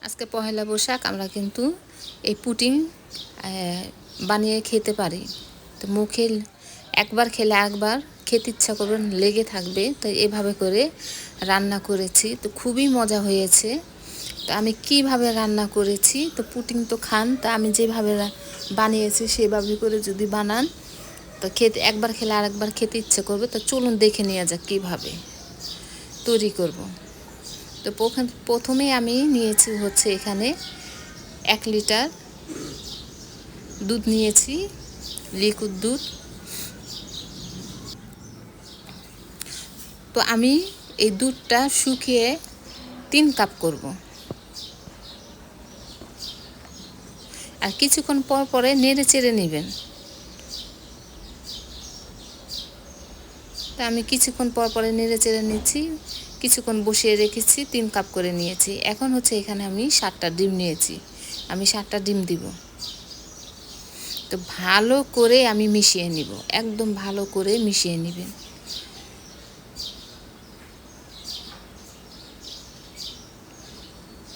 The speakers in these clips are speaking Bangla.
আজকে পহেলা বৈশাখ, আমরা কিন্তু এই পুডিং বানিয়ে খেতে পারি। তো মুখে একবার খেলে একবার খেতে ইচ্ছা করবে, লেগে থাকবে। তো এভাবে করে রান্না করেছি, তো খুবই মজা হয়েছে। তো আমি কিভাবে রান্না করেছি, তো পুডিং তো খান, তা আমি যেভাবে বানিয়েছি সেভাবে করে যদি বানান, তো খেতে একবার খেলে আরেকবার খেতে ইচ্ছে করবে। তো চলুন দেখে নেওয়া যাক কীভাবে তৈরি করব। তো প্রথমেই আমি নিয়েছি হচ্ছে এখানে 1 লিটার দুধ নিয়েছি, লিকুইড দুধ। তো আমি এই দুধটা শুকিয়ে 3 কাপ করব। আর কিছুক্ষণ পর পরে নেড়ে চেড়ে নেবেন। তা আমি কিছুক্ষণ পর পরে নেড়ে চেড়ে নিচ্ছি, কিছুক্ষণ বসিয়ে রেখেছি, 3 কাপ করে নিয়েছি। এখন হচ্ছে এখানে আমি 7টা ডিম নিয়েছি, আমি 7টা ডিম দিব। তো ভালো করে আমি মিশিয়ে নিব, একদম ভালো করে মিশিয়ে নেবেন।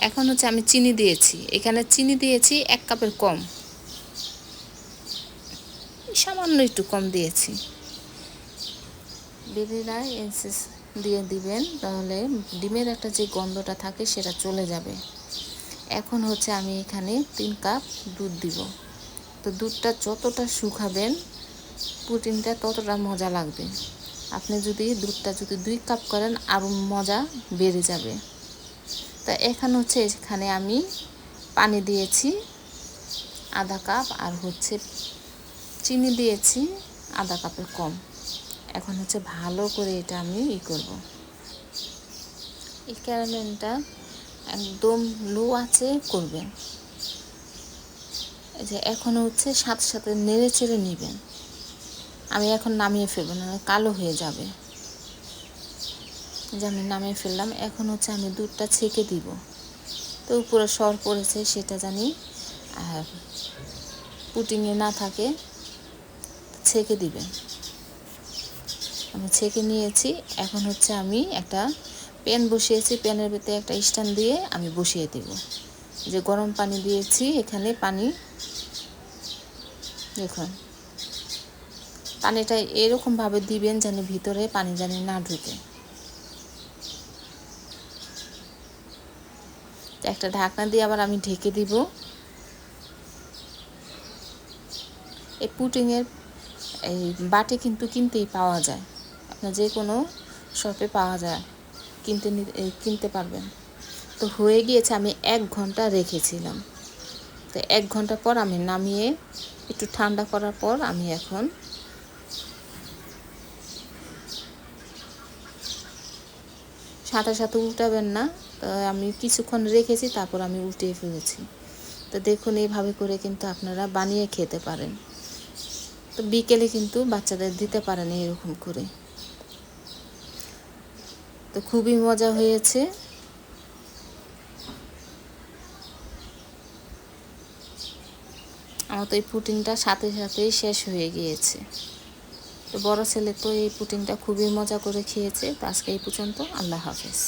এখন হচ্ছে আমি চিনি দিয়েছি, এখানে চিনি দিয়েছি 1 কাপের কম, সামান্য একটু কম দিয়েছি। ভ্যানিলা এসেন্স দিয়ে দিবেন, তাহলে ডিমের একটা যে গন্ধটা থাকে সেটা চলে যাবে। এখন হচ্ছে আমি এখানে 3 কাপ দুধ দিব। তো দুধটা যতটা শুকাবেন পুডিংটা ততটা মজা লাগবে। আপনি যদি দুধটা 2 কাপ করেন আরও মজা বেড়ে যাবে। তা এখানে হচ্ছে এখানে আমি পানি দিয়েছি আধা কাপ, আর হচ্ছে চিনি দিয়েছি আধা কাপের কম। এখন হচ্ছে ভালো করে এটা আমি করব। এই ক্যারামেলটা একদম লো আঁচে করবেন। এই যে এখন হচ্ছে সাথে সাথে নেড়ে চেড়ে নেবেন। আমি এখন নামিয়ে ফেলবো, না কালো হয়ে যাবে। যে আমি নামিয়ে ফেললাম। এখন হচ্ছে আমি দুধটা ছেঁকে দিব। তো উপরে সর পড়েছে সেটা জানি আর পুডিংয়ে না থাকে, ছেঁকে দিবেন। আমি ছেঁকে নিয়েছি। এখন হচ্ছে আমি একটা প্যান বসিয়েছি, প্যানের ভিতরে একটা স্ট্যান্ড দিয়ে আমি বসিয়ে দেব। যে গরম পানি দিয়েছি, এখানে পানি দেখুন, পানিটা এরকমভাবে দিবেন যেন ভিতরে পানি জানি না ঢুকে। একটা ঢাকনা দিয়ে আবার আমি ঢেকে দিব। এই পুডিংয়ের এই বাটি কিন্তু কিনতেই পাওয়া যায়, আপনার যে কোনো শপে পাওয়া যায়, কিনতে পারবেন। তো হয়ে গিয়েছে, আমি 1 ঘন্টা রেখেছিলাম। তো 1 ঘন্টা পর আমি নামিয়ে একটু ঠান্ডা করার পর আমি এখন সাথে সাথে উল্টাবেন না। তো আমি কিছুক্ষণ রেখেছি, তারপর আমি উল্টিয়ে ফেলেছি। তো দেখুন এইভাবে করে কিন্তু আপনারা বানিয়ে খেতে পারেন। তো বিকেলে কিন্তু বাচ্চাদের দিতে পারেন এরকম করে। তো খুবই মজা হয়েছে। আমার তো এই পুডিংটা সাথে সাথেই শেষ হয়ে গিয়েছে। তো বড় ছেলে তো এই পুডিংটা খুবই মজা করে খেয়েছে। তো আজকে এই পর্যন্ত, আল্লাহ হাফেজ।